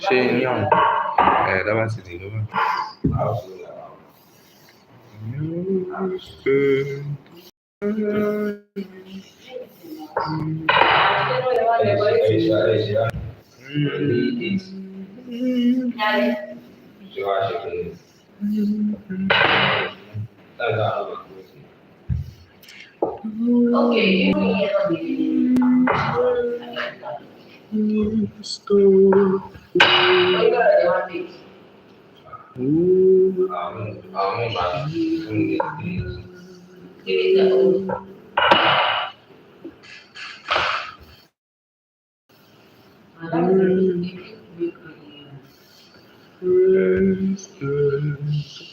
Ṣé ní àwọn dábàá ti dè lọ́wọ́. Okay,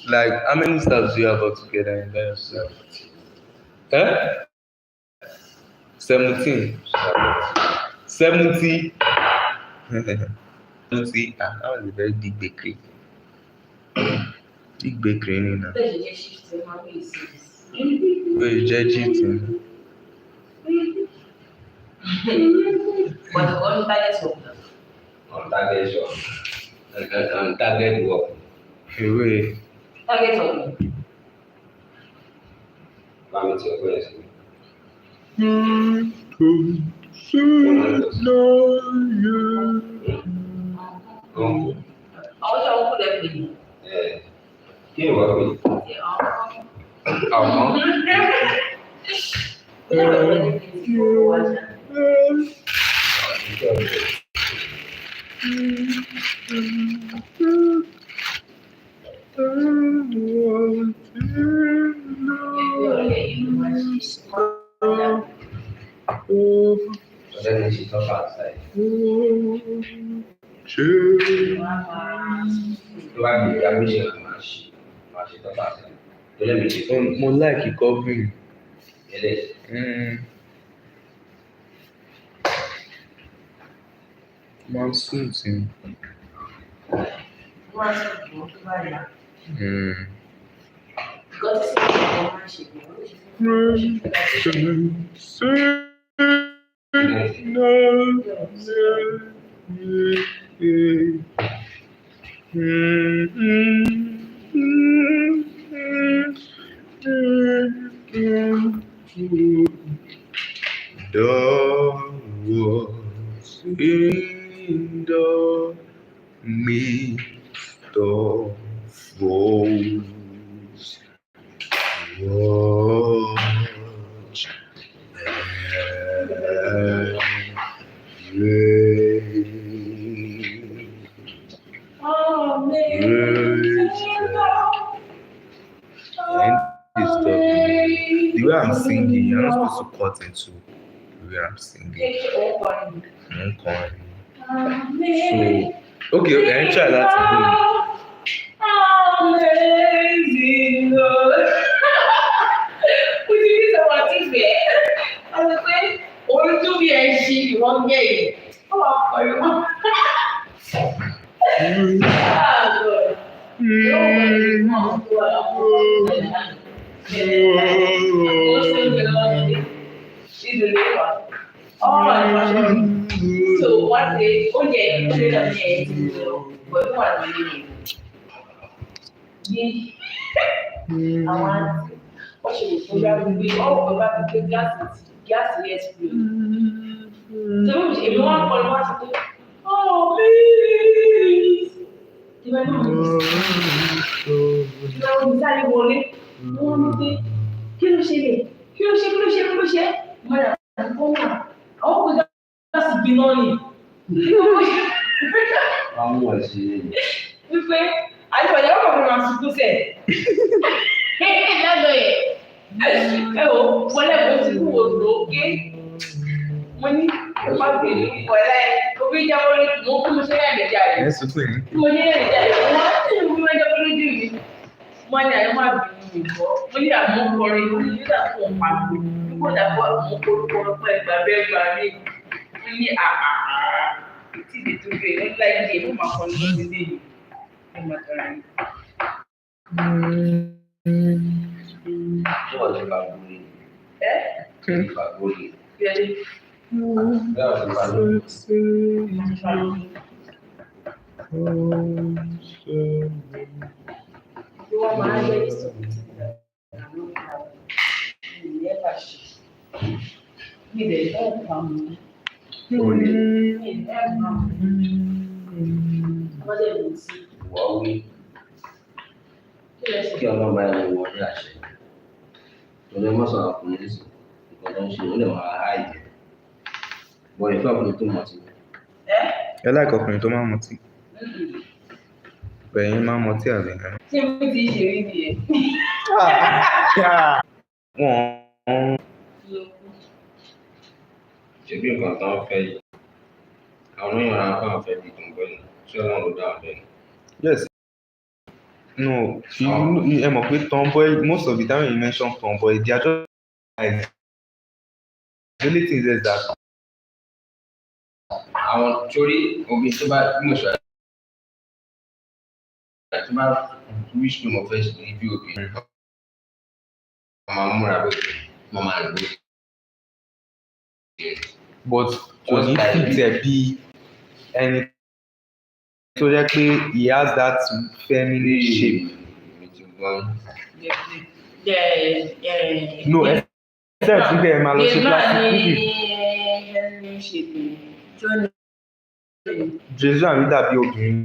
Like, how many steps do you have altogether in that yourself? 17. 70. 70. That was a very big bakery. Big bakery, you know. Where you judge it? But on target work. Away. Target work. Mo like it covering. Monsoon sim. In the midst of woes, watch and rain. The way I'm singing, you're not supposed to cut into the way I'm singing. So, okay, try that to Amazing Lord. We did this about this way. I was like, or to be a sheep, you won't get it. Oh, for you. So one day, what should we all about the gas explode. So if you want to oh please. You know, kí ló ṣe? Mọ́ra àwọn kò gáàsì gbiná ni. Wípé àìsàn ìyàwó kan máa sunkún sẹ̀. Lábẹ́ ẹ̀ o wọlé ẹ̀kọ́ ti kú òdò òkè. Mo ní ìpá gbèrè wọlé òbí jábọ́ lé mo kú mo ṣe ní ẹ̀mí jáde. Mo ní ẹ̀mí jáde wọ́n ti ń wúwo ẹjọ́ lójú mi. Mo ní àyè máa bìnrin mi bọ́. Mo ní àmọ́ kọrin mo ní nígbà tó ń pariwo. Nígbà dàpọ̀ àwọn orúkọ ọlọ́pàá ẹgbàá bẹ́ẹ̀ gbà mí. Mo ní tí ìdè tó gbé ní láì dé mo máa kọ́ ní lọ́sí dé yìí. Mo máa tọrọ yìí. Ṣé wọ́n ti bá gbóni? Ṣé bá gbóni? Bẹ́ẹ̀ni. Bẹ́ẹ̀ wọ́n ti bá gbóni. You want my idea to never me the help come. Wọ́n wí kí ọlọ́run bá ẹni wọlé àṣẹ. Tọ́lá ẹ má sọ̀rọ̀ ọkùnrin sí nǹkan tó ń ṣe ó lè máa há ìjẹ́. Bọ̀ ìfẹ́ ọkùnrin tó mọ̀ sí. Ẹ láìka ọkùnrin tó máa ń mutí. Bẹ̀yìn máa ń mutí àbí? Ṣé mi ti ṣe rí nìyẹn? Wọ́n. Ṣebí nǹkan tó ń fẹ́ yìí. Àwọn èèyàn á kàn fẹ́ di tòǹbọ̀ ni. Ṣé ọlọ́run ló dá ọ̀bẹ ni? Yes. No, ẹ mọ̀ pé tomboy, most of the time when you mention tomboy, they are just like, the only thing is that Àwọn torí obìnrin tó bá mọ̀ ṣọ́ tó bá wish pé mo fẹ́ ṣe bí obìnrin. Wọ́n máa múra lóde, wọ́n máa lò ó. but kò ní fit ẹ̀ bí ẹni tó jẹ́ pé he has that feminine shape. No, except tí bẹ́ẹ̀ máa lọ sí plastic. Jesu àmì dàbí obìnrin.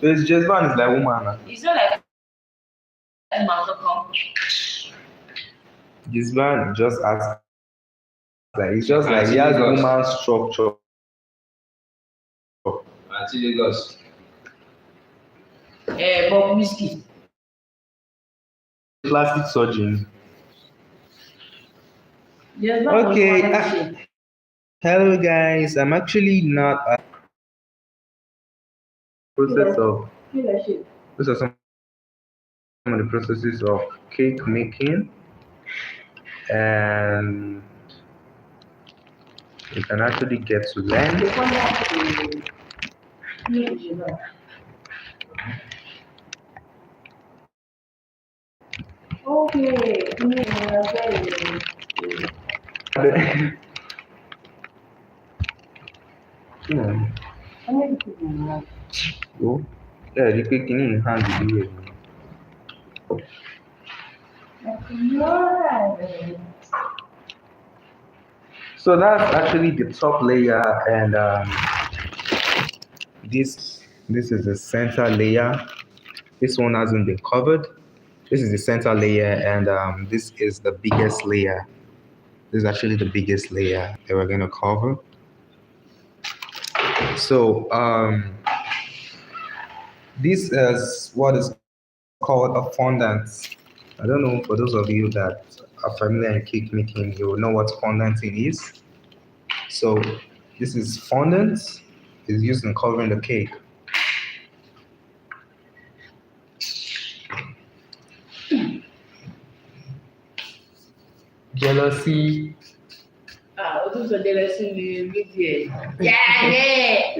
So Jesban is like woman. It's not like Jesban just has like it's just like he has woman structure. Àti Lagos. Bob Whiskey. Plastic surgeon. Yes, Okay. Hello guys, I'm actually not a process of these are some of the processes of cake making, and you can actually get to learn. Oh, yeah, the cake in hand is So that's actually the top layer, and this is the center layer. This one hasn't been covered. This is the center layer, and this is the biggest layer. This is actually the biggest layer that we're going to cover. So this is what is called a fondant. I don't know, for those of you that are familiar in cake making, you will know what fondanting is. So this is fondant. It's used in covering the cake. Jealousy. What is the jealousy in the video? Yeah.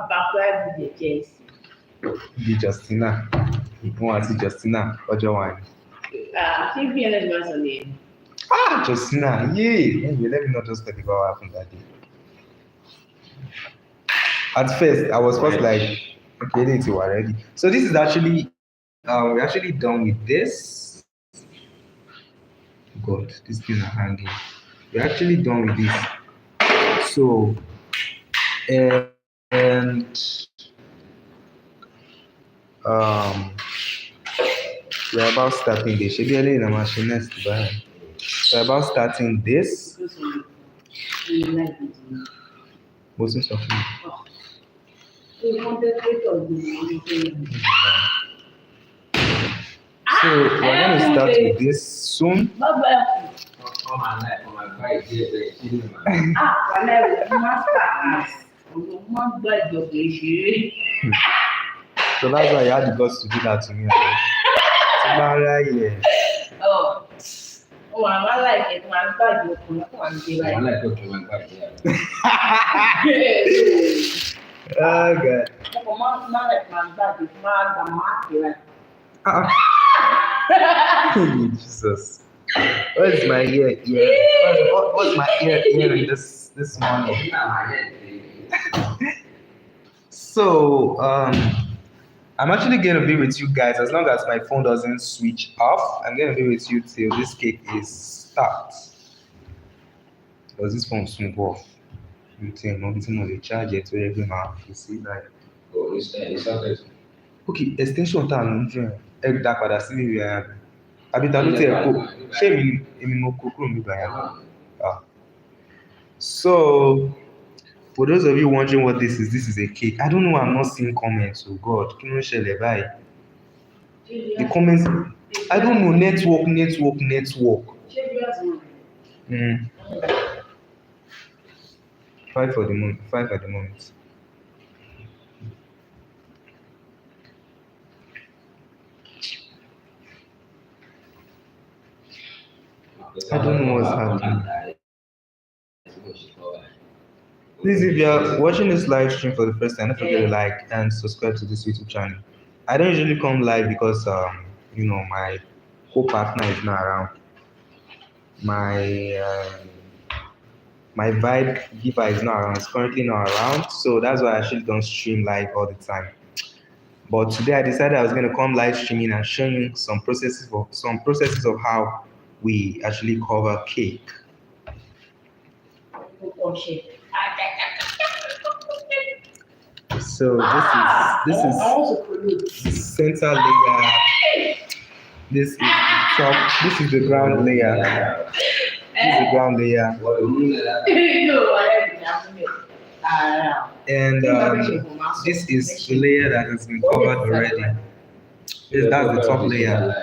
Backward with the case. Be Justina. You want to see Justina? What you want? Keep me an advance on it. Justina, yeah. Anyway, let me not just tell you what happened that day. At first, I was first like, okay, it's already. So this is actually, we're actually done with this. God, these things are hanging. We're actually done with this. So, and we're about starting this. We're about starting this. What's this talking? So we're going to start with this soon. So that's why you had the guts to do that to me. Oh, I like it. My bad, you I like okay, my bad. Oh God. Jesus. Where's my ear? What's my ear in this morning? So I'm actually gonna be with you guys as long as my phone doesn't switch off. I'm gonna be with you till this cake is stopped. Because this phone soon go off. You think no between the charge it to every month. You see like Oh, it's okay. okay, extension time egg that padà sí ìrìn àjò. Àbí ta ló tiẹ̀ kó ṣé èmi mo kó kúrò nígbà yẹn? Ah. So for those of you wondering what this is a cake. I don't know, I'm not seeing comments. Oh God, kí ló ń ṣẹlẹ̀ báyìí? The comments, I don't know, network. Mm. Five at the moment. I don't know what's happening. Please, if you are watching this live stream for the first time, don't forget to like and subscribe to this YouTube channel. I don't usually come live because my co-partner is not around. My vibe giver is not around. It's currently not around, so that's why I actually don't stream live all the time. But today I decided I was going to come live streaming and showing you some processes of how we actually cover cake. So this is center layer. This is the top. This is the ground layer. This is the ground layer. And this is the layer that has been covered already. That's the top layer.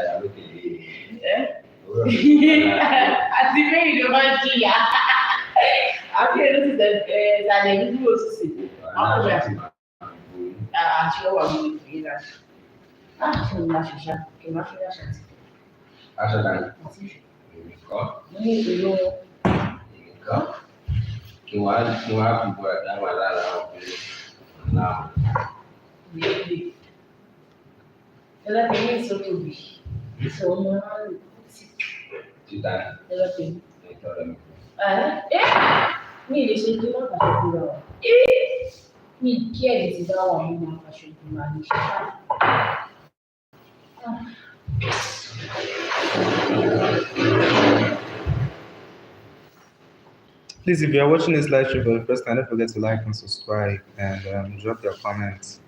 Please, if you are watching this live stream for the first time, don't forget to like and subscribe and drop your comments.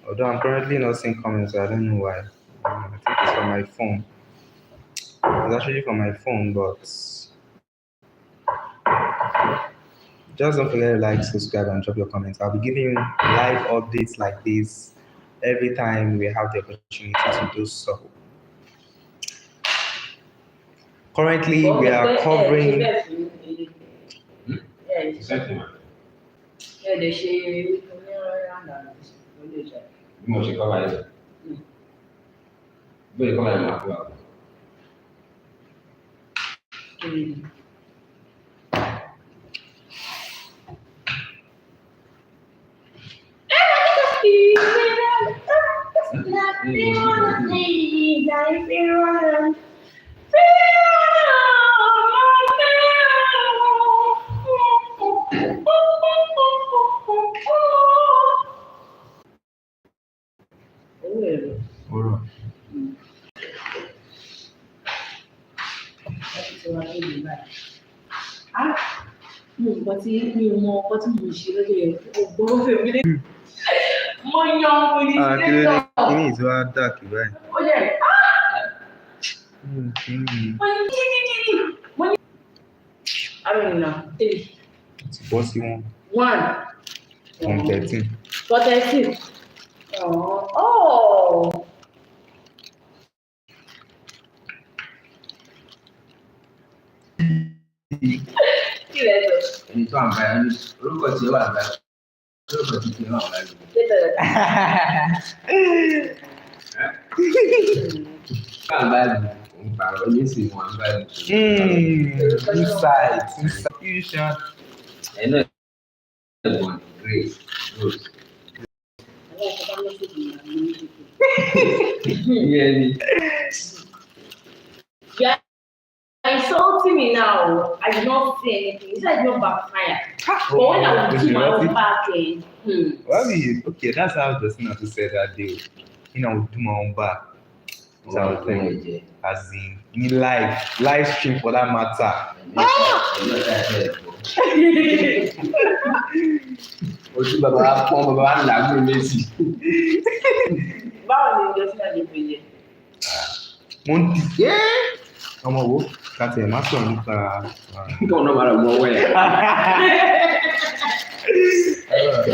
Although I'm currently not seeing comments, I don't know why. I think it's from my phone. It's actually from my phone, but just don't forget to like, subscribe, and drop your comments. I'll be giving you live updates like this every time we have the opportunity to do so. Currently, we are covering. I don't know. 3. What's you want? 1. 13. 13. Oh. Inside. You should. Great. Yeah, I saw to me now, I did not see anything. It's like not backfire. But when I would do my own back, okay, that's how the singer said that day. You know, do my own back. So I was like, as in live stream for that matter. Ojú bàbá pọ́n bàbá wà lágùn méjì. Báwo ni ìjọsìn náà lè pèlè? Mo ń di ọmọ wo kàtì ẹ̀ má sọ̀rọ̀ nípa. Kí ọ̀nà bàrà gbọ́ wẹ̀.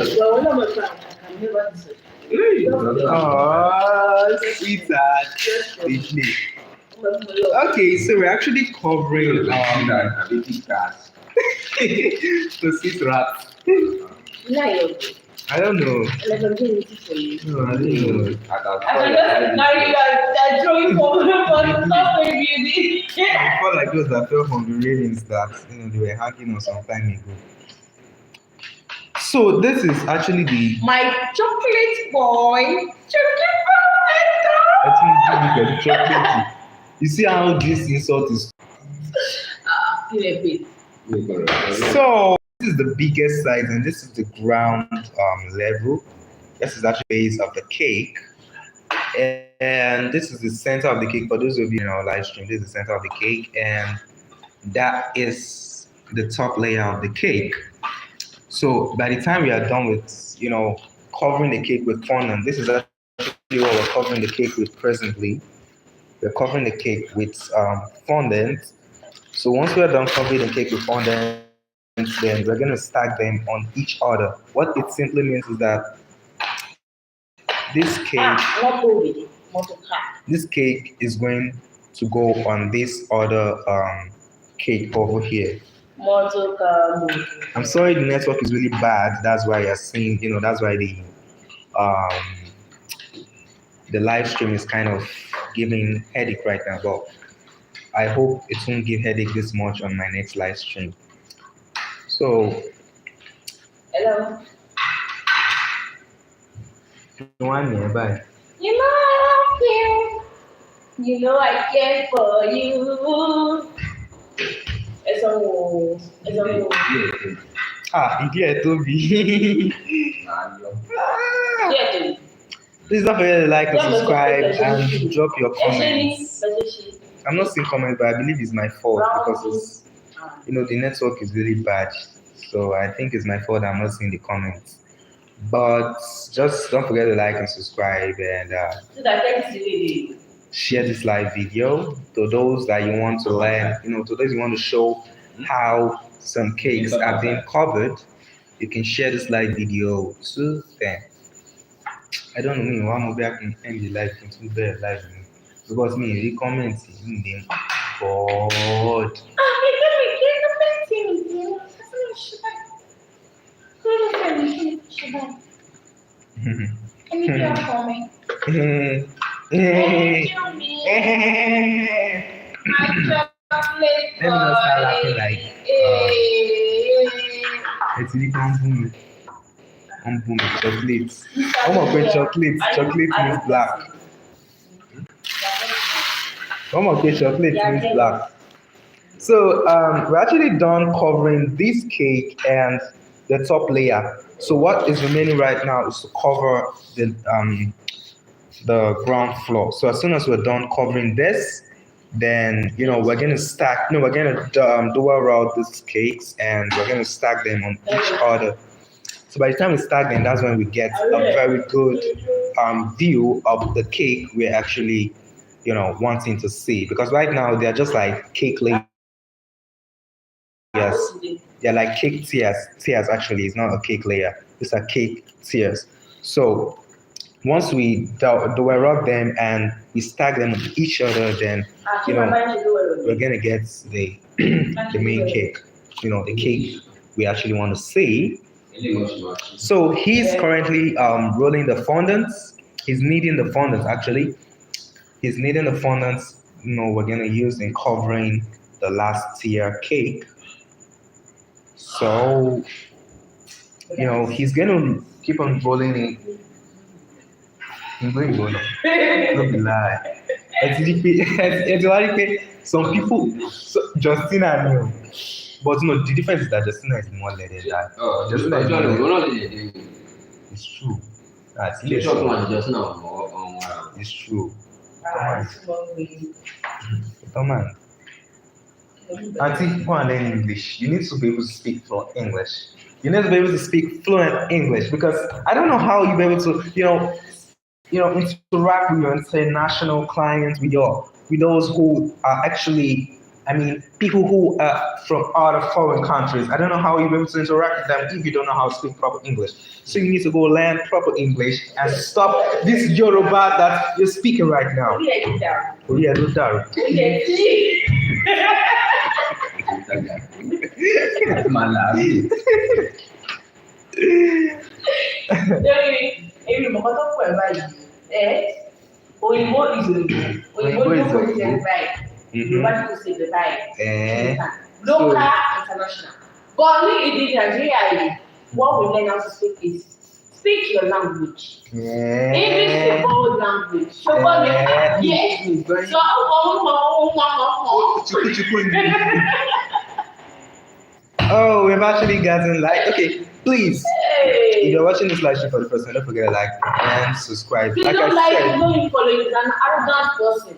Ìgbà wo náà mo sọ àkàkà ní wọ́n ti sọ? Oh, sweetheart. Okay, so we're actually covering the sweet rats. I don't know. No, I don't know. Now you are throwing for stuff beauty. I felt like those that fell from the railings that they were hacking on some time ago. So this is actually my chocolate boy. I think you chocolate. You see how this insult is. So this is the biggest size, and this is the ground level. This is actually the base of the cake, and this is the center of the cake. For those of you in our live stream, this is the center of the cake, and that is the top layer of the cake. So by the time we are done with, covering the cake with fondant, this is actually what we're covering the cake with presently. We're covering the cake with fondant. So once we're done covering the cake with fondant, then we're going to stack them on each other. What it simply means is that this cake is going to go on this other cake over here. I'm sorry, the network is really bad. That's why you're seeing, that's why the live stream is kind of giving headache right now. But I hope it won't give headache this much on my next live stream. So, hello. One nearby. You know I love you. You know I care for you. Idiot to be. Please don't forget to like and subscribe and drop your comments. I'm not seeing comments, but I believe it's my fault because the network is really bad. So I think it's my fault I'm not seeing the comments. But just don't forget to like and subscribe and share this live video to those that you want to learn, to those you want to show how some cakes are being covered. You can share this live video to them. I don't know why maybe I can end the live into the live because the comments in them God. Let me not start laughing like it's really boom chocolate. Oh my god, chocolate means black. Oh my god, chocolate means black. So we're actually done covering this cake and the top layer. So what is remaining right now is to cover the ground floor. So as soon as we're done covering this, then we're gonna stack. We're gonna dual route these cakes and we're gonna stack them on each other. So by the time we stack them, that's when we get a very good view of the cake we're actually wanting to see. Because right now they're just like cake layers. They're like cake tiers. Tiers actually is not a cake layer. These are cake tiers. So once we dual route them and we stack them on each other, then we're gonna get the main cake. The cake we actually want to see. So he's currently rolling the fondants. He's kneading the fondants actually. He's kneading the fondants. We're gonna use in covering the last tier cake. So he's gonna keep on rolling it. He's going to don't be lie. Some people, so Justina knew. But no, the difference is that Justina is more learned than that. Oh, Justina is more we're learned. not in the It's true. That's You it's talk true. about just now on It's true. It's Come on. Auntie, go and learn English. You need to be able to speak fluent English. You need to be able to speak fluent English because I don't know how you'll be able to, interact with your international clients, with those who are actually, I mean, people who are from other foreign countries. I don't know how you'll be able to interact with them if you don't know how to speak proper English. So you need to go learn proper English and stop this Yoruba that you're speaking right now. Oh yeah, no doubt. That's my last. Èmi mọ̀ kọ́ tó pọ̀ ẹ̀ báyìí. Òyìnbó is òyìnbó. Òyìnbó ló kò ní ṣe báyìí. Yorùbá ní kò ṣe bẹ̀ báyìí. Local, international. But ní èdè Nàìjíríà yìí, what we learn how to speak is speak your language. English is a bold language. Ṣùgbọ́n mi, yes. So Oh, we've actually gotten okay. Please, if you're watching this live stream for the first time, don't forget to like and subscribe. If you Like don't I like said, it, don't follow you. He's an arrogant person.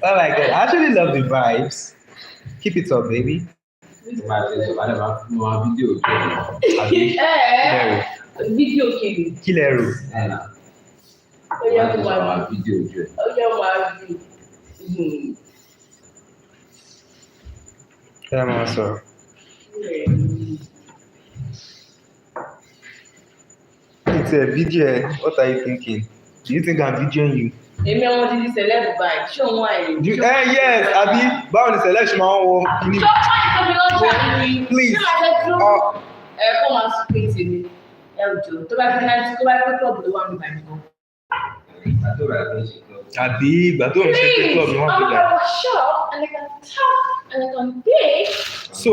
Oh my god, I actually love the vibes. Keep it up, baby. Video game. Killero. Come on, sir. It's a video. What are you thinking? Do you think I'm videoing you? Èmi àwọn ti di celeb báyìí, ṣé òun wà ní? Yes, Abi. Báwo ni selection máa ń wo kíní? Ṣé ọ̀pá ìtọ́bi ló ń ṣe àmì? Please. Ṣé màá jẹ́ dúró? Kó máa sùn pé tèmi. Jò tó bá fi náà tó bá fi club ló wà ní ìgbà nìkan. Àbí ìgbà tó ń ṣe club ni wọ́n fi I'm dà. gonna shop and I can talk and I can bake. So,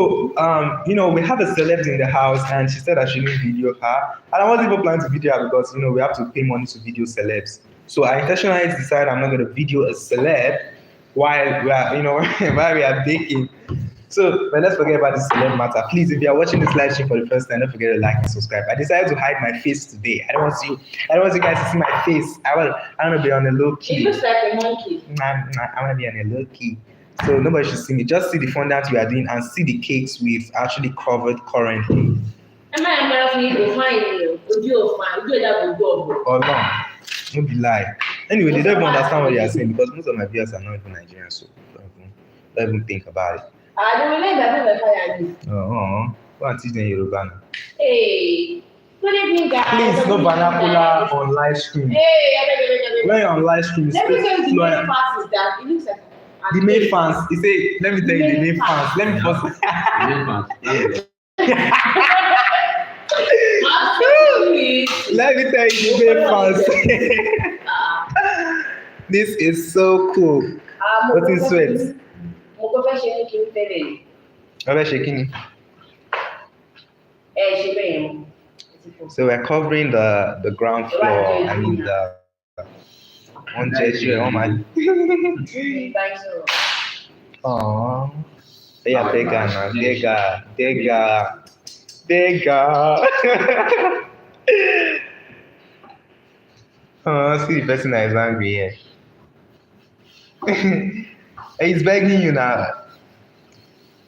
we have a celeb in the house, and she said I shouldn't video her. And I wasn't even planning to video her because, we have to pay money to video celebs. So I intentionally decided I'm not going to video a celeb while we are, while we are baking. So, but let's forget about the celeb matter. Please, if you are watching this live stream for the first time, don't forget to like and subscribe. I decided to hide my face today. I don't want you guys to see my face. I want to be on a low key. It looks like a monkey. I want to be on a low key. So nobody should see me. Just see the fondant we are doing and see the cakes we've actually covered currently. Am I fine? Or no, no be lie. Anyway, they don't even understand what they are saying because most of my viewers are not even Nigerian, so don't even think about it. I don't know that. Go and teach them Yoruba now. Hey, good evening, guys. Please, no vernacular on live stream. Hey, when you're on live stream, let me tell you the main fans is that it looks like the main fans. He say, let me tell you the main fans. Let me first. Let me tell you the main fans. This is so cool. What is sweat? What shaking? So we're covering the ground floor. I mean the one gesture. Oh my. Oh. Yeah, Dega. Oh, see the person that is angry here. He's begging you now.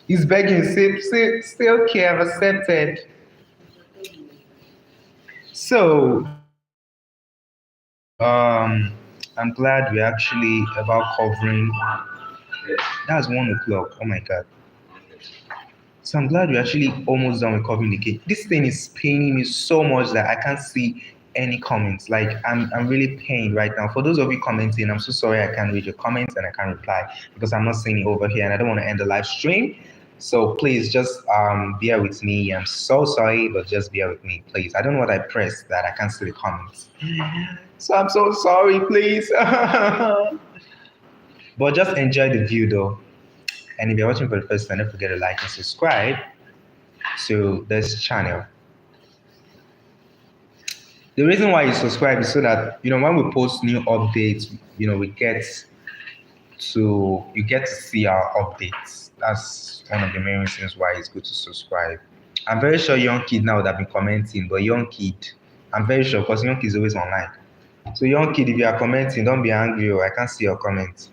He's begging you, say okay, I've accepted. So, I'm glad we're actually about covering. That's 1:00. Oh my god. So I'm glad we're actually almost done with covering the cake. This thing is paining me so much that I can't see any comments. Like I'm really pained right now. For those of you commenting, I'm so sorry I can't read your comments and I can't reply because I'm not seeing it over here and I don't want to end the live stream. So please just bear with me. I'm so sorry, but just bear with me, please. I don't know what I pressed that I can't see the comments. So I'm so sorry, please. But just enjoy the view though. And if you're watching for the first time, don't forget to like and subscribe to this channel. The reason why you subscribe is so that when we post new updates, you get to see our updates. That's one of the main reasons why it's good to subscribe. I'm very sure Young Kid now would have been commenting, but Young Kid, I'm very sure because Young Kid is always online. So Young Kid, if you are commenting, don't be angry. I can't see your comment.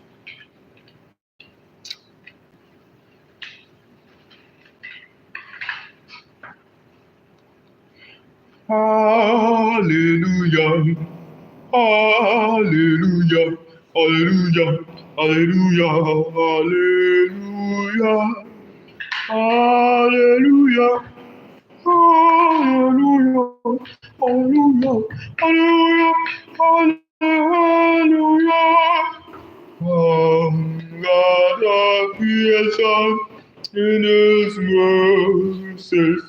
Hallelujah. Hallelujah. Hallelujah. Hallelujah. Hallelujah. Hallelujah. Hallelujah. Hallelujah. Hallelujah. Hallelujah. God of creation in His mercies.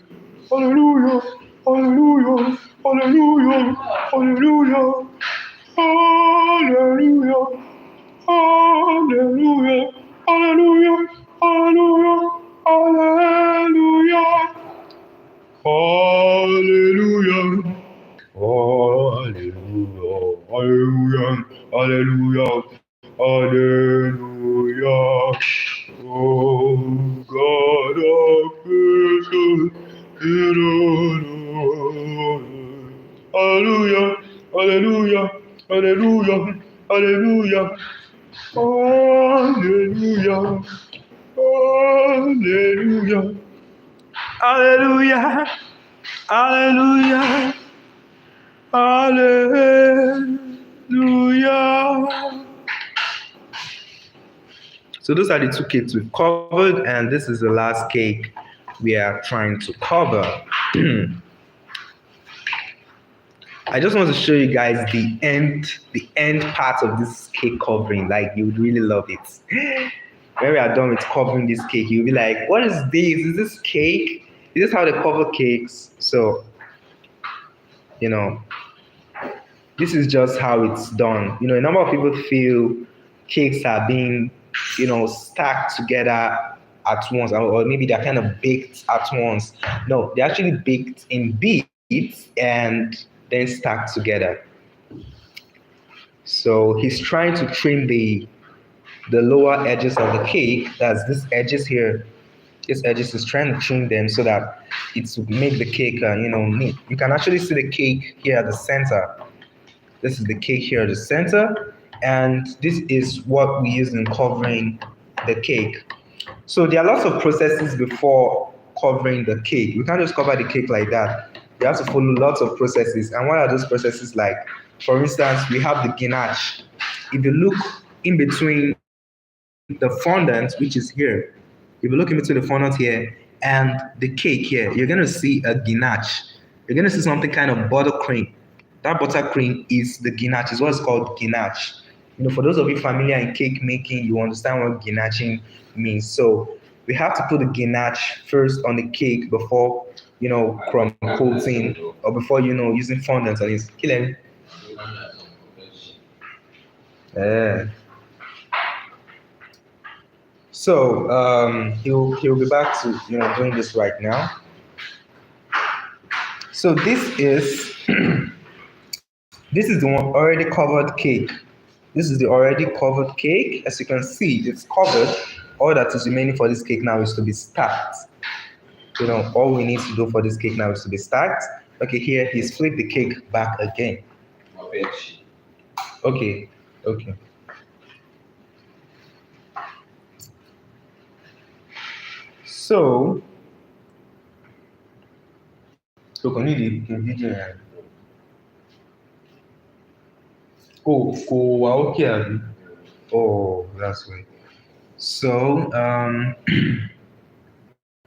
Hallelujah. Hallelujah. Hallelujah. Hallelujah. Hallelujah. Hallelujah. Hallelujah. Hallelujah. Hallelujah. Hallelujah. Hallelujah. Hallelujah. Hallelujah. Hallelujah. Oh God of creation. Hallelujah. Hallelujah. Hallelujah. Hallelujah. Hallelujah. Hallelujah. Hallelujah. Hallelujah. Hallelujah. So those are the two cakes we've covered, and this is the last cake we are trying to cover. I just want to show you guys the end part of this cake covering. Like, you would really love it. When we are done with covering this cake, you'll be like, what is this? Is this cake? Is this how they cover cakes? So, this is just how it's done. A number of people feel cakes are being, stacked together at once, or maybe they're kind of baked at once. No, they're actually baked in bits and then stacked together. So he's trying to trim the lower edges of the cake. That's these edges here. These edges is trying to trim them so that it will make the cake, neat. You can actually see the cake here at the center. This is the cake here at the center, and this is what we use in covering the cake. So there are lots of processes before covering the cake. We can't just cover the cake like that. You have to follow lots of processes. And what are those processes like? For instance, we have the ganache. If you look in between the fondant, which is here, if you look in between the fondant here and the cake here, you're going to see a ganache. You're going to see something kind of buttercream. That buttercream is the ganache. It's what's called ganache. For those of you familiar in cake making, you understand what ganaching means. So we have to put the ganache first on the cake before, crumb coating, or before, using fondant on it. Kill him. Yeah. So he'll be back to doing this right now. So this is this is the one already covered cake. This is the already covered cake. As you can see, it's covered. All that is remaining for this cake now is to be stacked. All we need to do for this cake now is to be stacked. Okay, here he's flipped the cake back again. Okay. So can you the video? Okay. Oh, that's right. So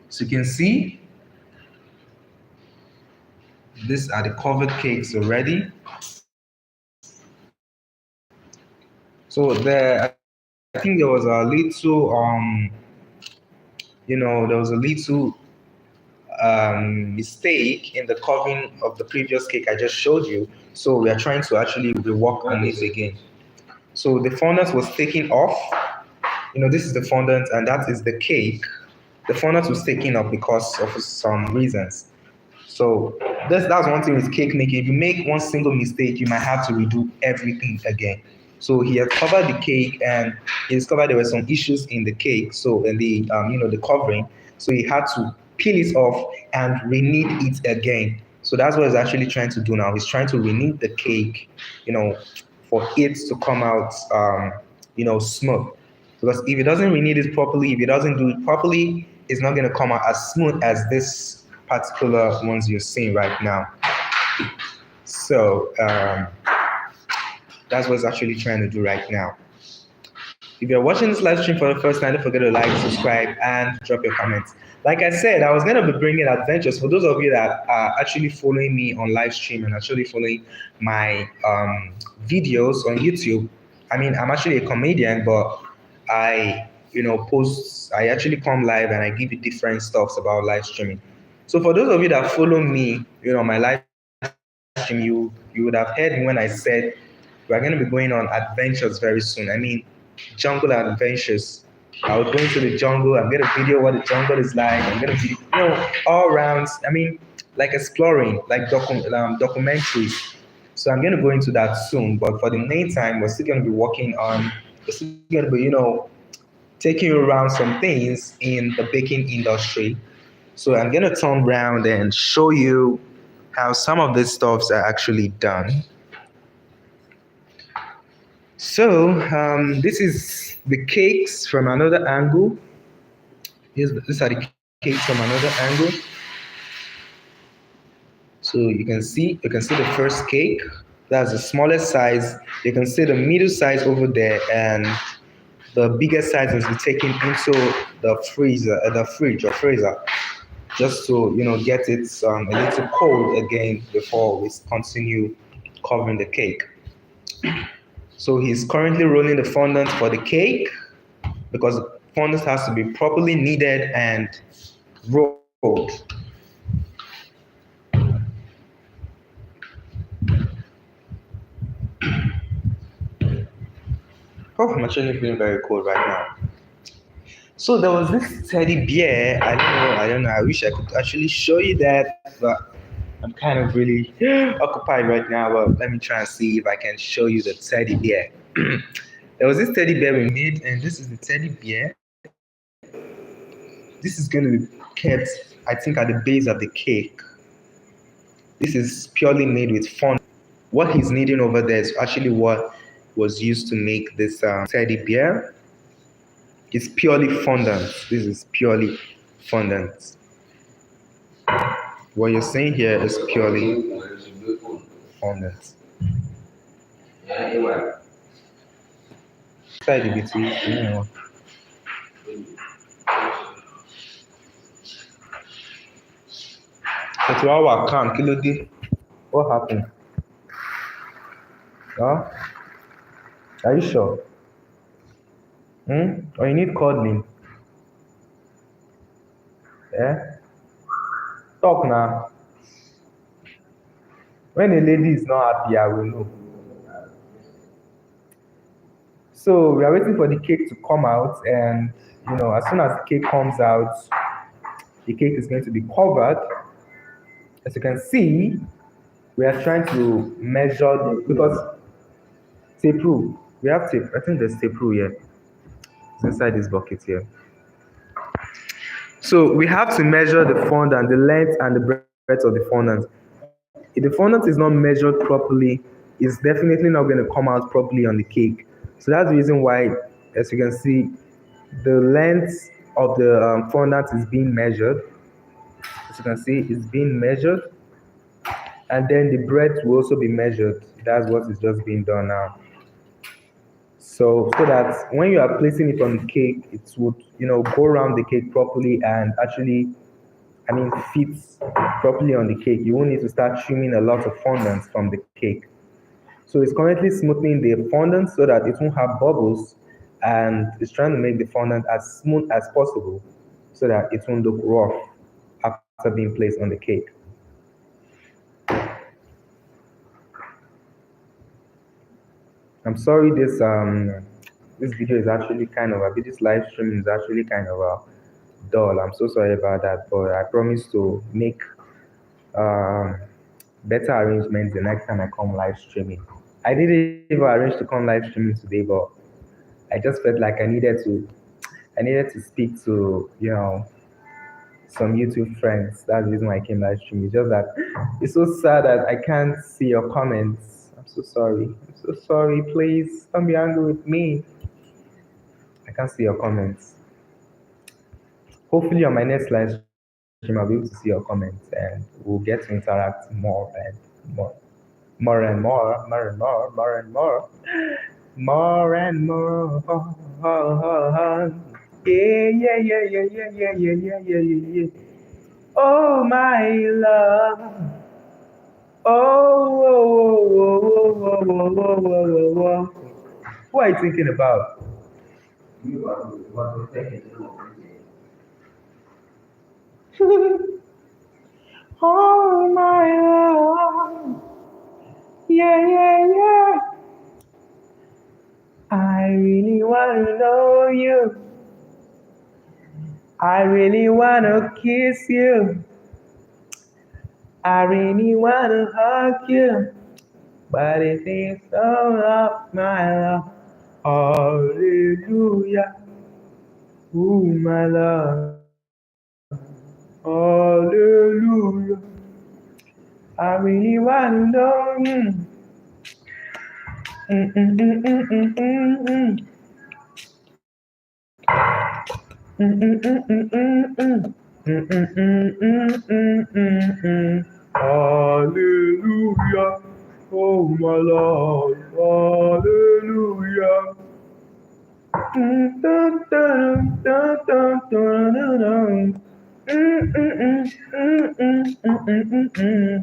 so you can see these are the covered cakes already. So I think there was a little there was a little mistake in the covering of the previous cake I just showed you. So we are trying to actually rework on it again. So the fondant was taken off. This is the fondant and that is the cake. The fondant was taken off because of some reasons. So that's one thing with cake making. If you make one single mistake, you might have to redo everything again. So he had covered the cake, and he discovered there were some issues in the cake. So in the the covering, so he had to peel it off and reknead it again. So that's what he's actually trying to do now. He's trying to reknead the cake, for it to come out, smooth. Because if it doesn't reknead it properly, if it doesn't do it properly, it's not going to come out as smooth as this particular ones you're seeing right now. So that's what it's actually trying to do right now. If you're watching this live stream for the first time, don't forget to like, subscribe, and drop your comments. Like I said, I was going to be bringing adventures for those of you that are actually following me on live stream and actually following my videos on YouTube. I mean, I'm actually a comedian, but I, I actually come live and I give you different stuffs about live streaming. So for those of you that follow me, my live stream, you would have heard me when I said we're going to be going on adventures very soon. I mean, jungle adventures. I would go into the jungle. I'm gonna video what the jungle is like. I'm gonna video, all rounds. I mean, like exploring, like documentaries. So I'm gonna go into that soon. But for the meantime, we're still gonna be working on. We're still gonna be, taking you around some things in the baking industry. So I'm gonna turn around and show you how some of these stuffs are actually done. So this is the cakes from another angle. These are the cakes from another angle. So you can see the first cake. That's the smallest size. You can see the middle size over there, and the biggest size is taken into the fridge or freezer, just to get it a little cold again before we continue covering the cake. So he's currently rolling the fondant for the cake because the fondant has to be properly kneaded and rolled. Oh, I'm actually feeling very cold right now. So there was this teddy bear. I don't know. I wish I could actually show you that, but I'm kind of really occupied right now. But let me try and see if I can show you the teddy bear. There was this teddy bear we made, and this is the teddy bear. This is going to be kept, I think, at the base of the cake. This is purely made with fondant. What he's kneading over there is actually what was used to make this teddy bear. It's purely fondant. This is purely fondant. What you're seeing here is purely fondant. Side a bit, It's our account. What happened? Huh? Are you sure? Or you need cuddling? Yeah? Talk now. When a lady is not happy, I will know. So we are waiting for the cake to come out, and as soon as the cake comes out, the cake is going to be covered. As you can see, we are trying to measure because tape rule. We have tape. I think there's tape rule here. It's inside this bucket here. So we have to measure the fondant, the length and the breadth of the fondant. If the fondant is not measured properly, it's definitely not going to come out properly on the cake. So that's the reason why, as you can see, the length of the fondant is being measured. As you can see, it's being measured. And then the breadth will also be measured. That's what is just being done now. So that when you are placing it on the cake, it would, go around the cake properly and actually, fits properly on the cake. You won't need to start trimming a lot of fondant from the cake. So it's currently smoothing the fondant so that it won't have bubbles, and it's trying to make the fondant as smooth as possible so that it won't look rough after being placed on the cake. I'm sorry, this video is actually this live stream is actually kind of dull. I'm so sorry about that, but I promise to make better arrangements the next time I come live streaming. I didn't even arrange to come live streaming today, but I just felt like I needed to speak to some YouTube friends. That's the reason why I came live streaming. It's just that it's so sad that I can't see your comments. I'm so sorry. I'm so sorry. Please don't be angry with me. I can't see your comments. Hopefully on my next live stream I'll be able to see your comments and we'll get to interact more and more. More and more, more and more, more and more, more and more. Yeah, yeah, yeah, yeah, yeah, yeah, yeah, yeah, yeah, yeah, yeah. Oh my love. Oh, oh, oh, oh, oh, oh, oh, oh, oh, oh, oh. Who are you thinking about? You are what to take it to. Oh my love. Yeah, yeah, yeah. I really wanna know you. I really wanna kiss you. I really wanna hug you. But it is so love, my love. Hallelujah. Ooh, my love. Hallelujah. I really wanna know you. Mm, mm, mm, mm, mm, mm, mm. Mm, mm, mm, mm, mm, mm. Mm, mm, mm, mm, mm, mm, mm. Hallelujah. Oh, my Lord. Hallelujah. Mm, dun, dun, dun, dun, dun, dun, dun. Mm, mm, mm, mm, mm, mm, mm, mm, mm.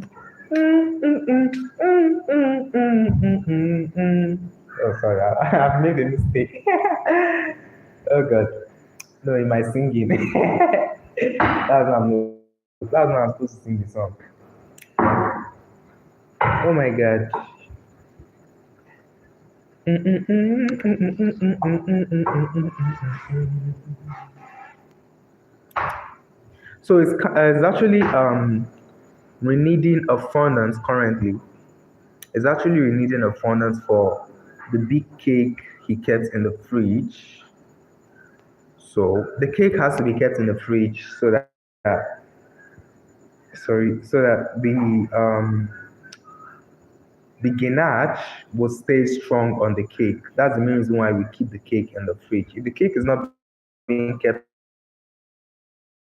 Mm, mm, mm, mm, mm, mm, mm, mm. Oh, sorry, I've made a mistake. Oh, God. No, in my singing. That's not I'm supposed to sing the song. Oh my god. So it's actually renewing a fondant currently. It's actually renewing a fondant for the big cake he kept in the fridge. So the cake has to be kept in the fridge so that the ganache will stay strong on the cake. That's the main reason why we keep the cake in the fridge. If the cake is not being kept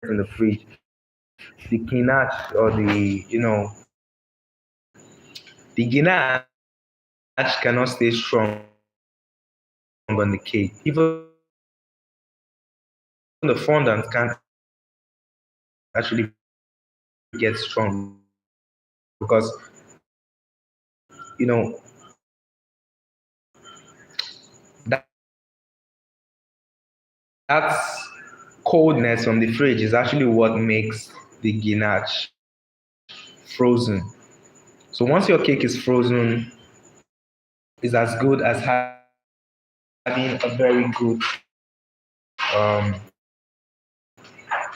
in the fridge, the ganache or the ganache cannot stay strong on the cake. Even the fondant can't actually get strong because you know that coldness from the fridge is actually what makes the ganache frozen. So once your cake is frozen, it's as good as having a very good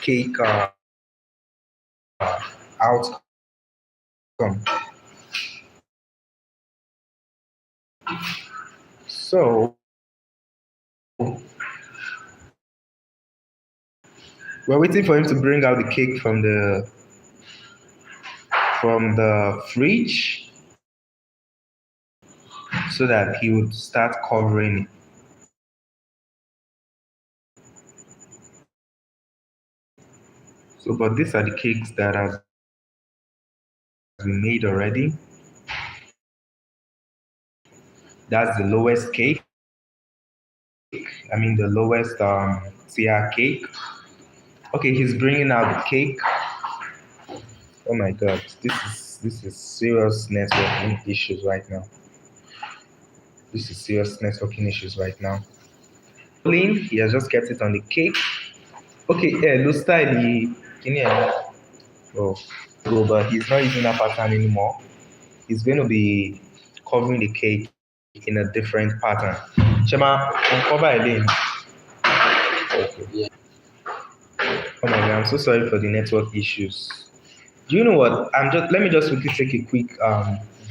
cake outcome. So we're waiting for him to bring out the cake from the fridge so that he would start covering it. So, but these are the cakes that has been made already. That's the lowest cake. I mean, the lowest tier cake. Okay, he's bringing out the cake. Oh my God, this is serious networking issues right now. This is serious networking issues right now. He has just kept it on the cake. Okay, yeah, look style. Can you? Oh, go, but he's not using that pattern anymore. He's going to be covering the cake in a different pattern. Shema, uncover Elaine. Okay. Yeah. Oh my God, I'm so sorry for the network issues. Do you know what? I'm just let me just quickly take a quick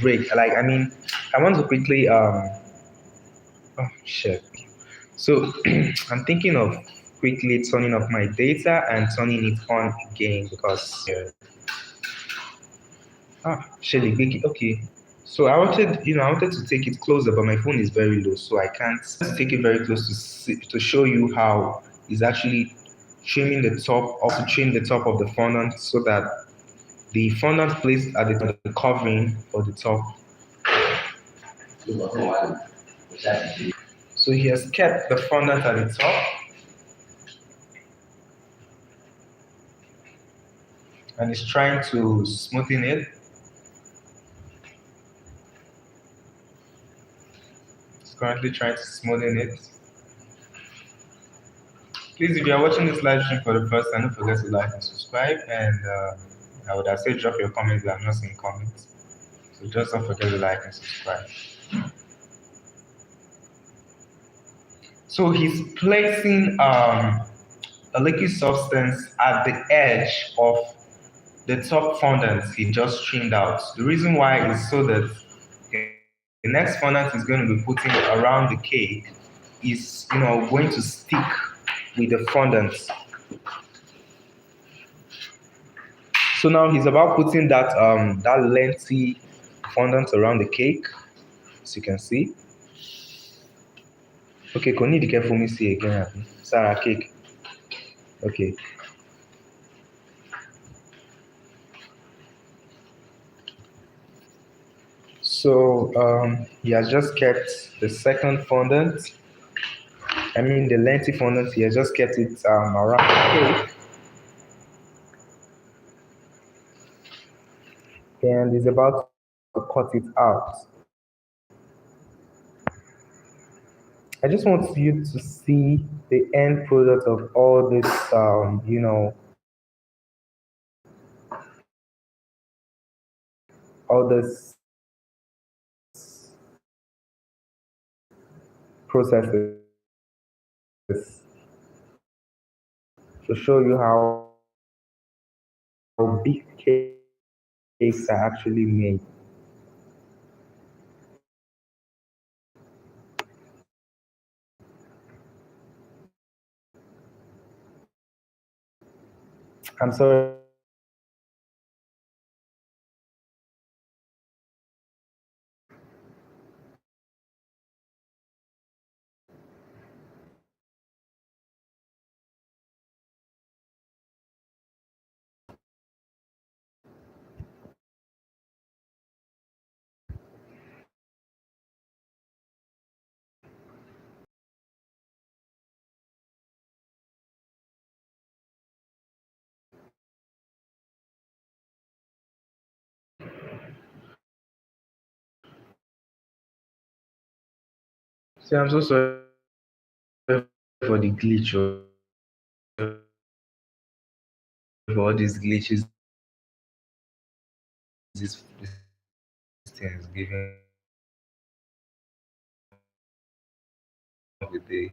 break. Like I mean, I want to quickly oh shit. So I'm thinking of quickly turning off my data and turning it on again because Shelly, okay. So I wanted to take it closer, but my phone is very low, so I can't take it very close to show you how it's actually trimming the top, also trim the top of the fondant so that the fondant placed at the covering for the top. So he has kept the fondant at the top and is trying to smoothen it. He's currently trying to smoothen it. Please, if you are watching this live stream for the first time, don't forget to like and subscribe. And I would have said drop your comments, but I'm not seeing comments. So just don't forget to like and subscribe. So he's placing a liquid substance at the edge of the top fondant he just trimmed out. The reason why is so that the next fondant he's going to be putting around the cake is, going to stick with the fondant. So now he's about putting that lengthy fondant around the cake, as you can see. Okay, can you careful me see again? Sarah cake. Okay. So he has just kept the second fondant. I mean the lengthy fondant. He has just kept it around the cake, and is about to cut it out. I just want you to see the end product of all this, all this processes to show you how big cakes are actually made. I'm sorry See, I'm so sorry for the glitch or for all these glitches this thing is giving with the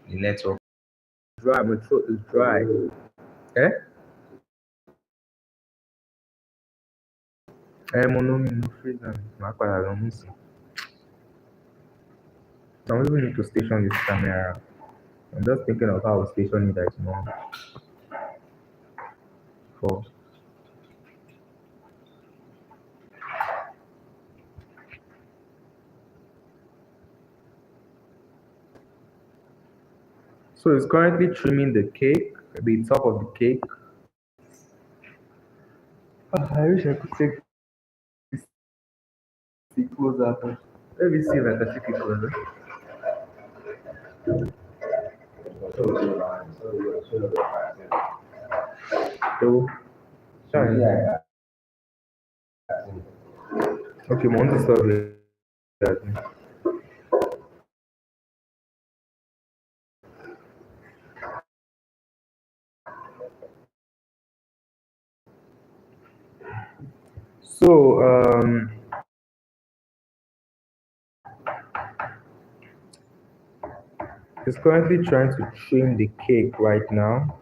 network. Dry, my throat is dry. Eh? Mo no mi no freezer. Màá padà lọ mú sí. I don't even need to station this camera. I'm just thinking of how I'll station it right now. For so it's currently trimming the cake, the top of the cake. I wish I could take the closer. But let me see if I can take it closer. So, sorry. Okay, mo want to stop that. So, He's currently trying to trim the cake right now.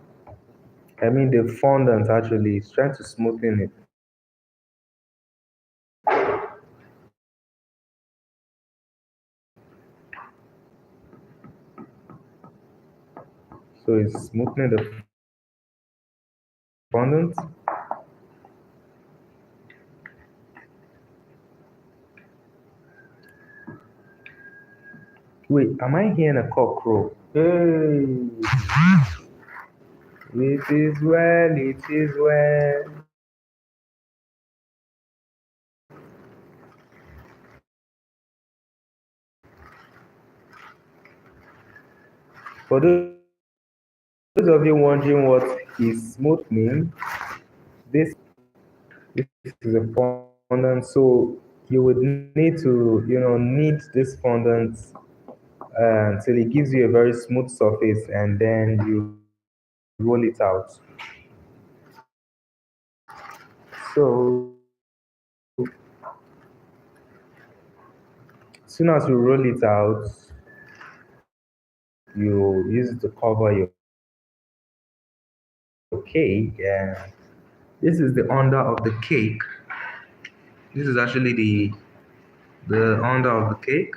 I mean the fondant actually. He's trying to smoothen it. So he's smoothing the fondant. Wait, am I hearing a cock crow? Hey, it is well, it is well. For those of you wondering what is smooth mean, this is a fondant. So you would need to, knead this fondant until it gives you a very smooth surface, and then you roll it out. So as soon as you roll it out, you use it to cover your cake. And this is the under of the cake. This is actually the under of the cake.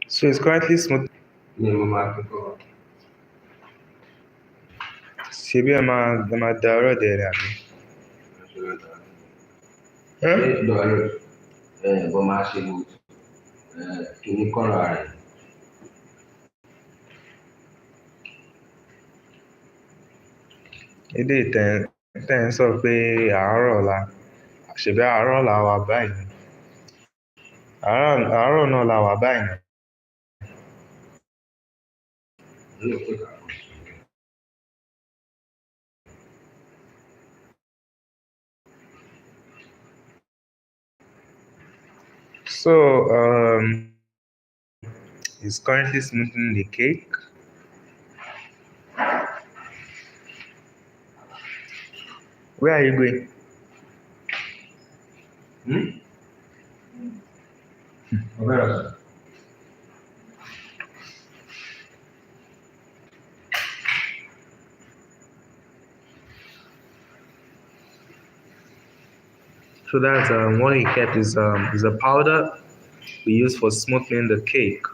So it's currently smooth. Ṣebí ẹ máa da ọ̀rọ̀ dẹ̀ rẹ̀ àbí? Bọ́ máa ṣe kìíní kọ́ra rẹ̀. Ilé tẹ̀ ń sọ pé àárọ̀ ọ̀la. Ṣebí àárọ̀ la wà báyìí. Àárọ̀ náà la wà báyìí. So he's currently smoothing the cake. Where are you going? Where? So that's what he kept is a powder we use for smoothing the cake.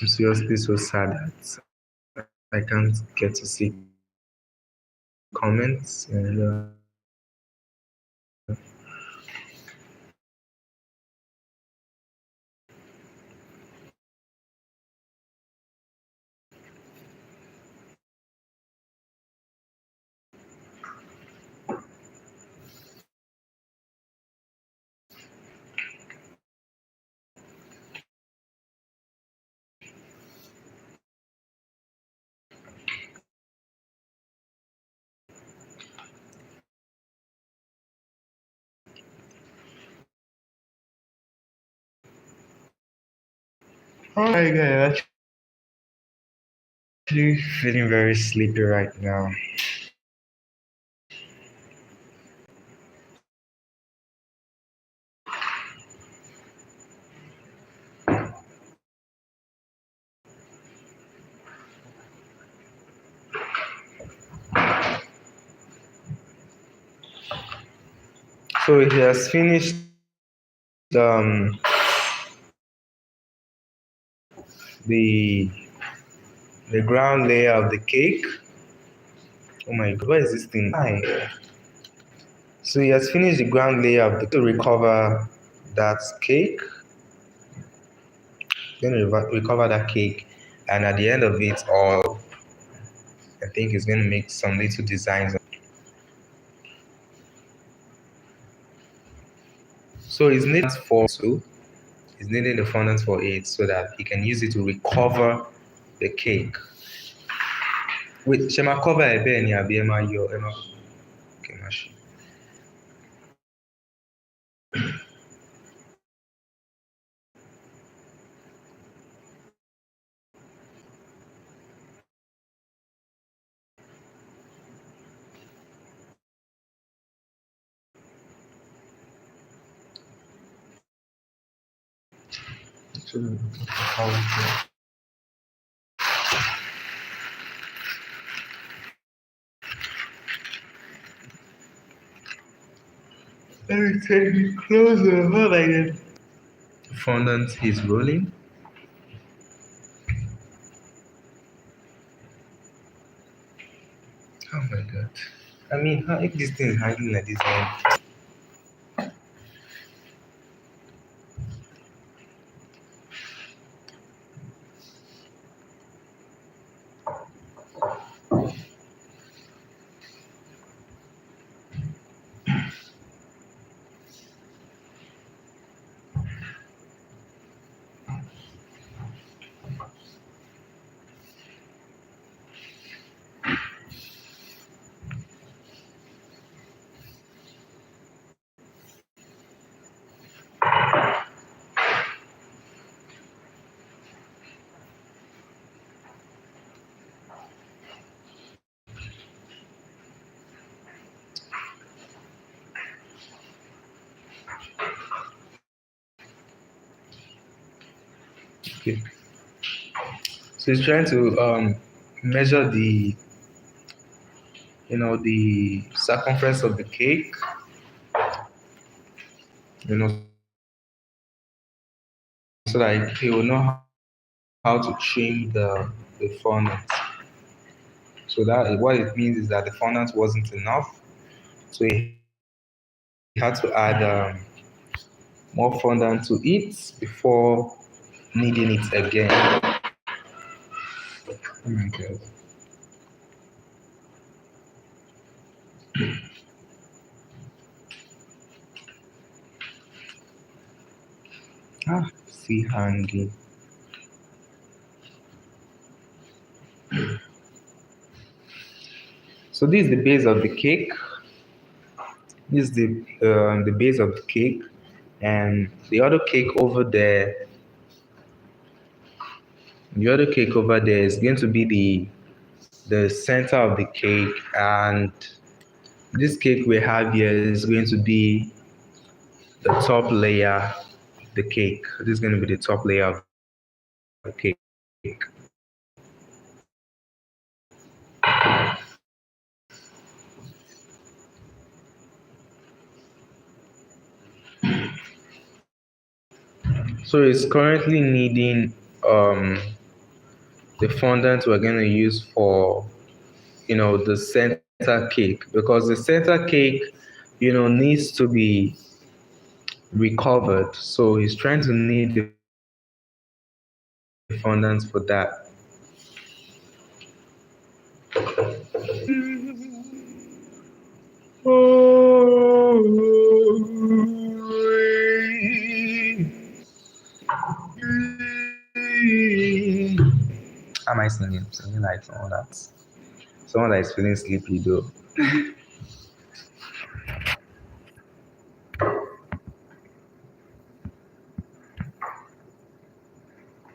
I'm seriously so sad that I can't get to see comments and oh my god, actually feeling very sleepy right now. So he has finished um, the the ground layer of the cake. Oh my god, what is this thing? So he has finished the ground layer of the to recover that cake. Then recover that cake, and at the end of it all, I think he's going to make some little designs. So he's needing for 2. He's needing the fondant for 8 so that he can use it to recover the cake. Wait, shall I cover a bit and be Emma? Okay, machine. Let me take it closer. Hold on. Fondant is rolling. Oh my god. I mean, how if this thing is hanging like this, man? Okay. So he's trying to measure the circumference of the cake, so that he will know how to trim the fondant. So that what it means is that the fondant wasn't enough, so he had to add more fondant to it before kneading it again. Oh my god. See hanging. So this is the base of the cake. This is the base of the cake, and the other cake over there. The other cake over there is going to be the center of the cake, and this cake we have here is going to be the top layer of the cake. This is going to be the top layer of the cake. So it's currently needing the fondant we're going to use for the center cake, because the center cake needs to be recovered. So he's trying to knead the fondant for that. How am I singing? Singing like someone that is feeling sleepy though.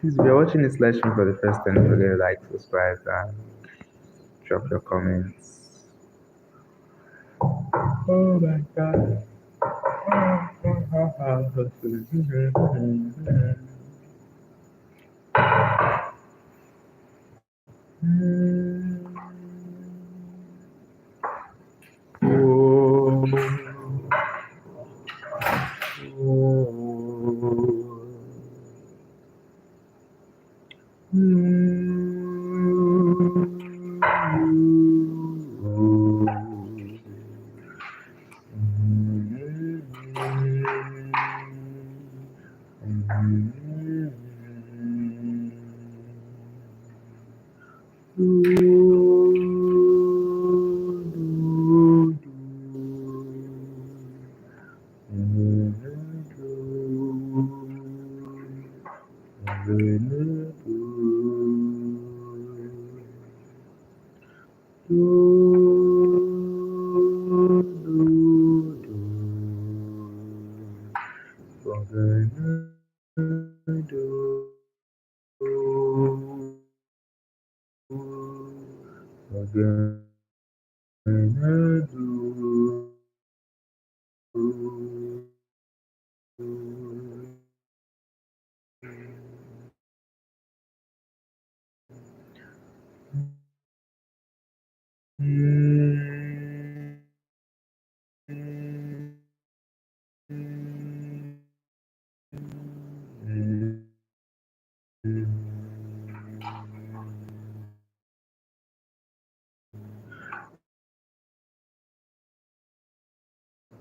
Please, if you're watching this live stream for the first time, don't forget to like, subscribe, and drop your comments. Oh my god.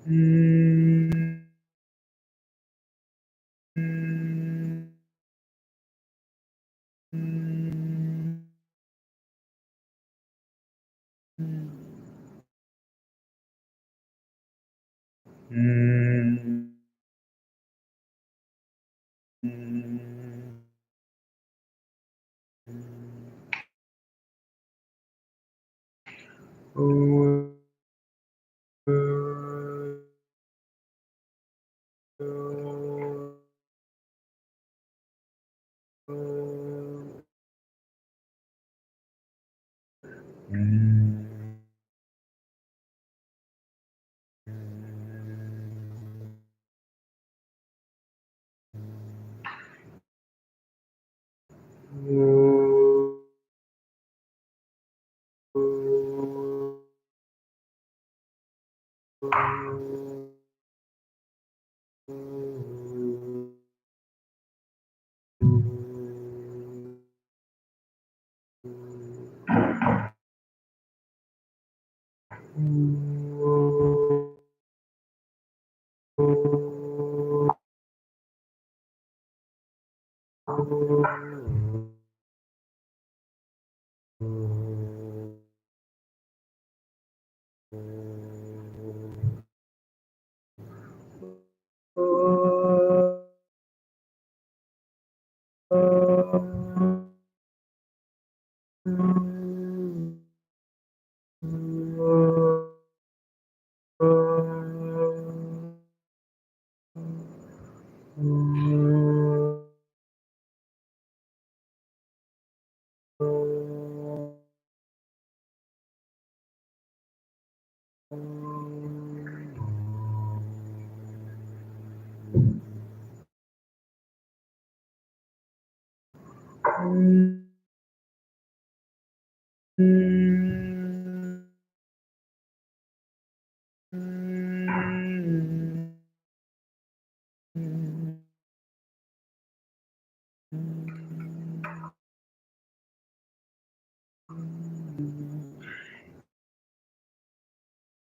Mm, mm, mm, mm, oh, mm,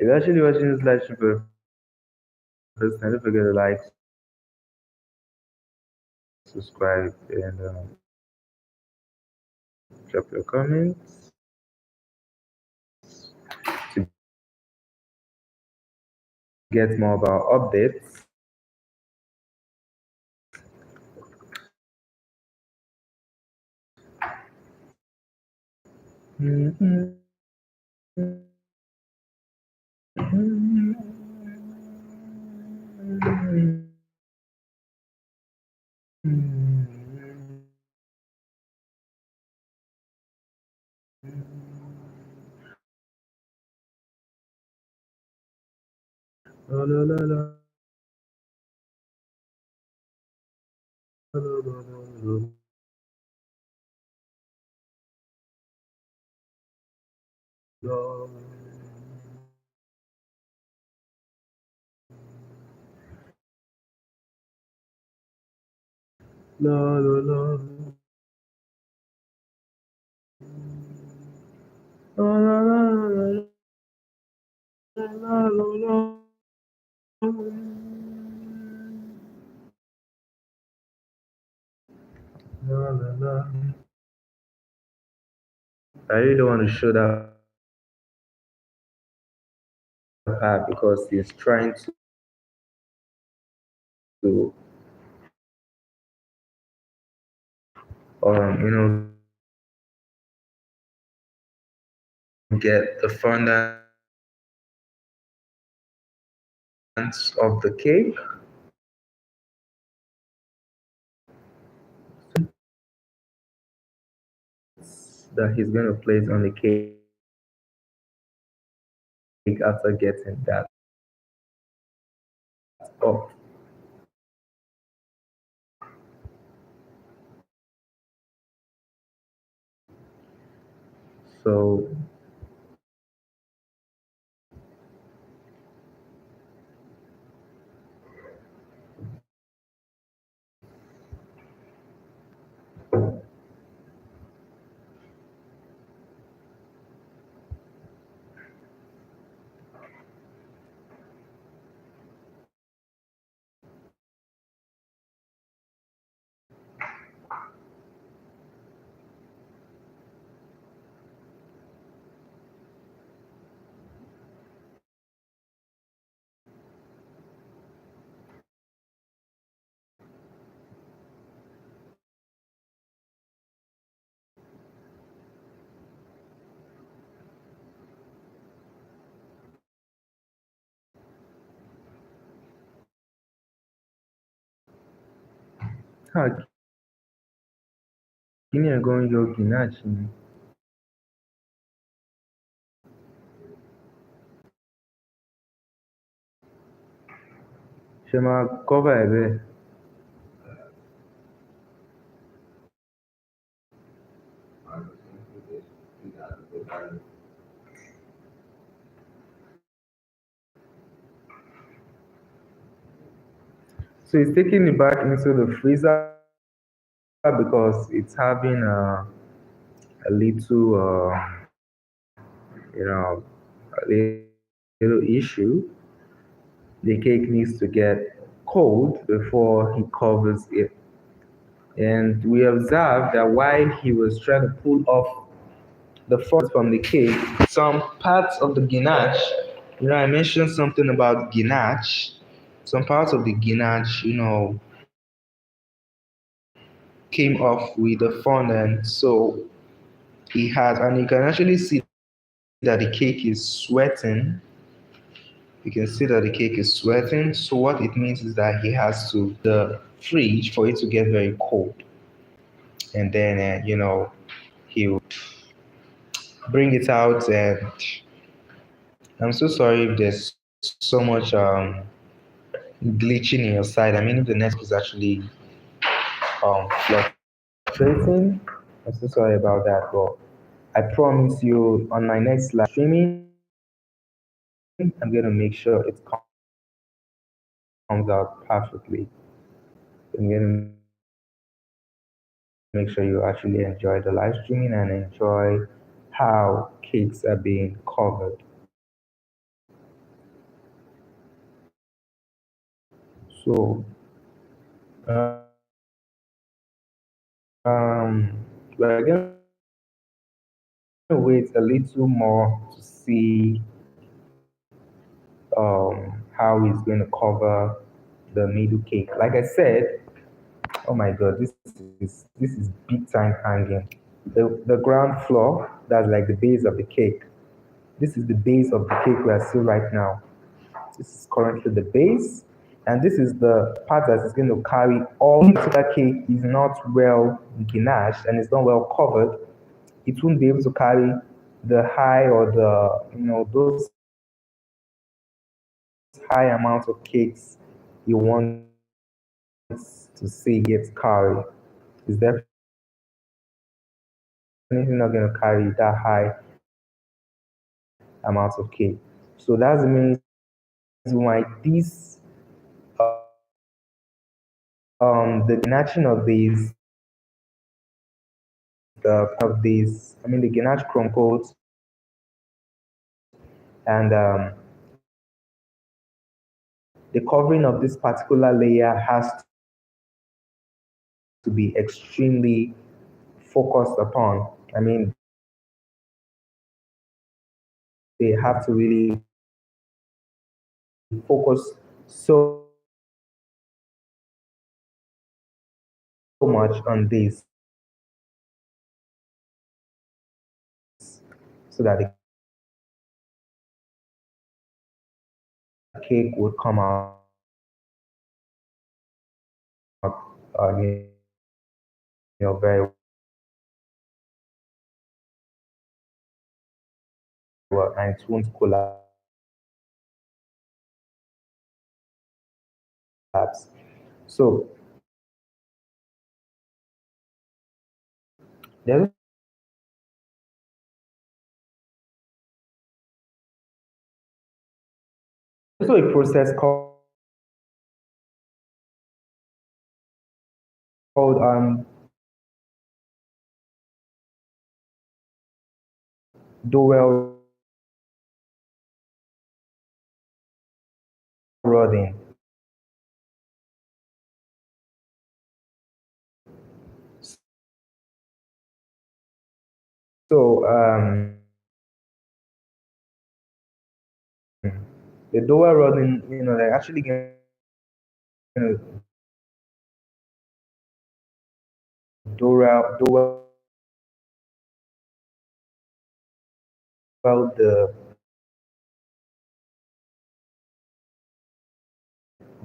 If you're actually watching this live stream for the first time, don't forget to like, subscribe, and drop your comments to get more about updates. Mm-hmm. La, la, la, la, la, la, la, la, la, la, la, la, la, la, la, la, la, la, la. I really don't want to show that part because he's trying to you know, get the fondant of the cake. That he's going to place on the cake after getting that off. So Ah, kí ni ẹ̀gọ́ ń yọ gìnáàchì ni? Ṣé máa cover ẹ̀ bẹ́ẹ̀? So it's taking it back into the freezer because it's having a little, a little issue. The cake needs to get cold before he covers it. And we observed that while he was trying to pull off the front from the cake, some parts of the ganache, I mentioned something about ganache. Some parts of the ganache, came off with the fondant. So he has, and you can actually see that the cake is sweating. You can see that the cake is sweating. So what it means is that he has to the fridge for it to get very cold, and then he'll bring it out. And I'm so sorry if there's so much glitching in your side. I mean, if the network is actually fluctuating, I'm so sorry about that. But I promise you, on my next live streaming, I'm gonna make sure it comes out perfectly. I'm gonna make sure you actually enjoy the live streaming and enjoy how cakes are being covered. So, we're gonna wait a little more to see how he's going to cover the middle cake. Like I said, oh my god, this is big time hanging. The ground floor, that's like the base of the cake. This is the base of the cake we are seeing right now. This is currently the base, and this is the part that is going to carry all. If the cake is not well ganached and it's not well covered, it won't be able to carry the high or the those high amounts of cakes you want to see gets carried. It's definitely not going to carry that high amounts of cake. So that's the main reason why this the gnashing of these I mean the ganache crumples and the covering of this particular layer has to be extremely focused upon. I mean, they have to really focus so much on this so that the cake would come out you very well and it won't collapse. So there's also a process called dowel rodding. So the dowel rodding, they're actually going to dowel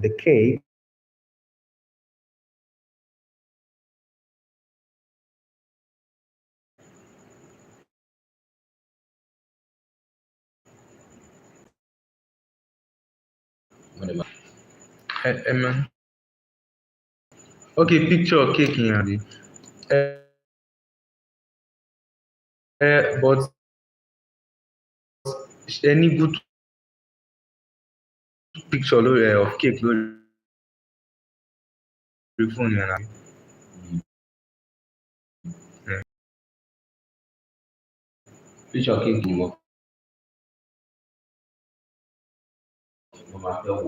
the cake Man. Okay, picture cake in abi. But any good picture of cake lórí fóònù yẹn abi. Picture cake ni mo máa fẹ́ wò.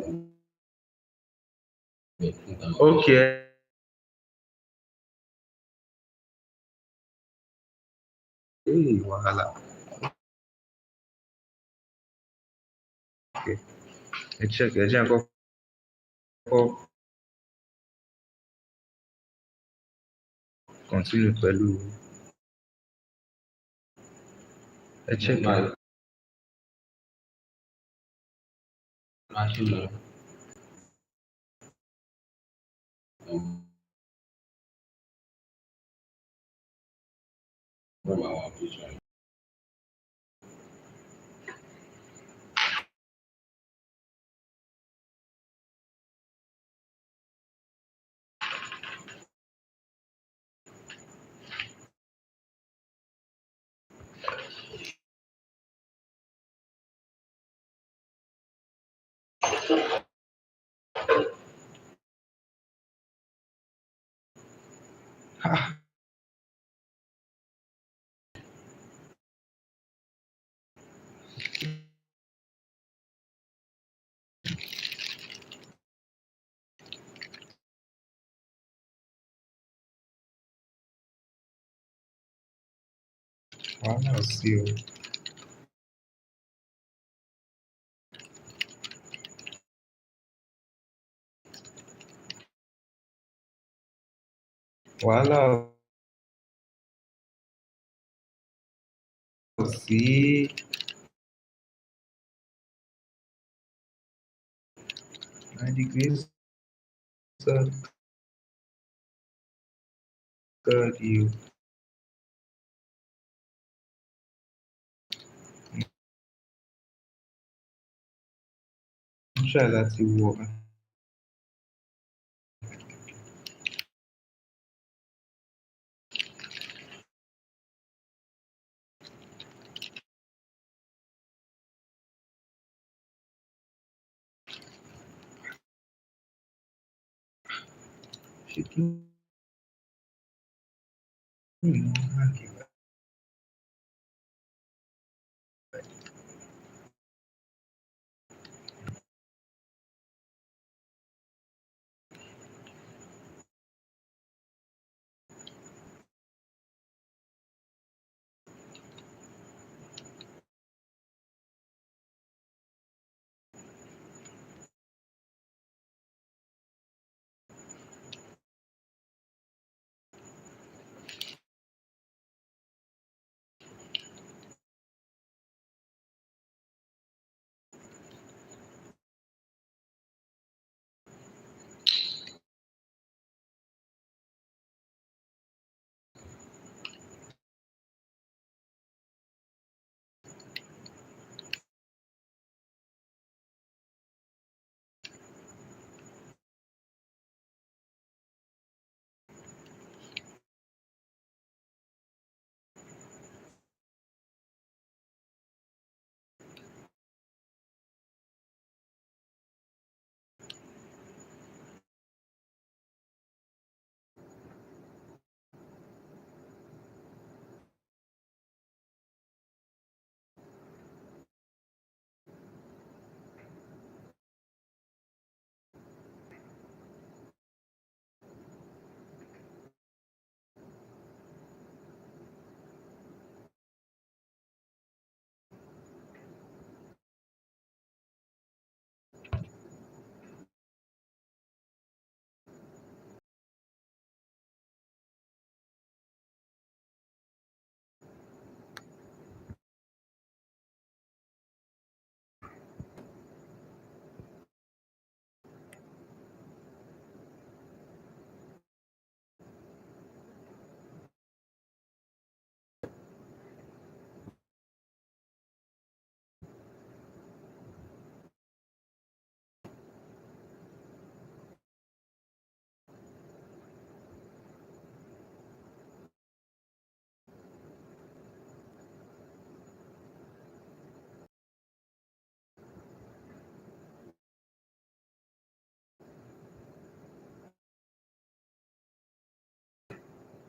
Okay. Hey, wàhálà. Okay. Check ẹ jẹ́ nǹkan kọ́kọ́ continue pẹ̀lú check ẹ. Máa ṣe lọ. Wàhálà ò sí o. Wàhálà ò sí. 9 degrees Celsius you. Try láti wọ̀. Ṣé kí ni mo máa kí?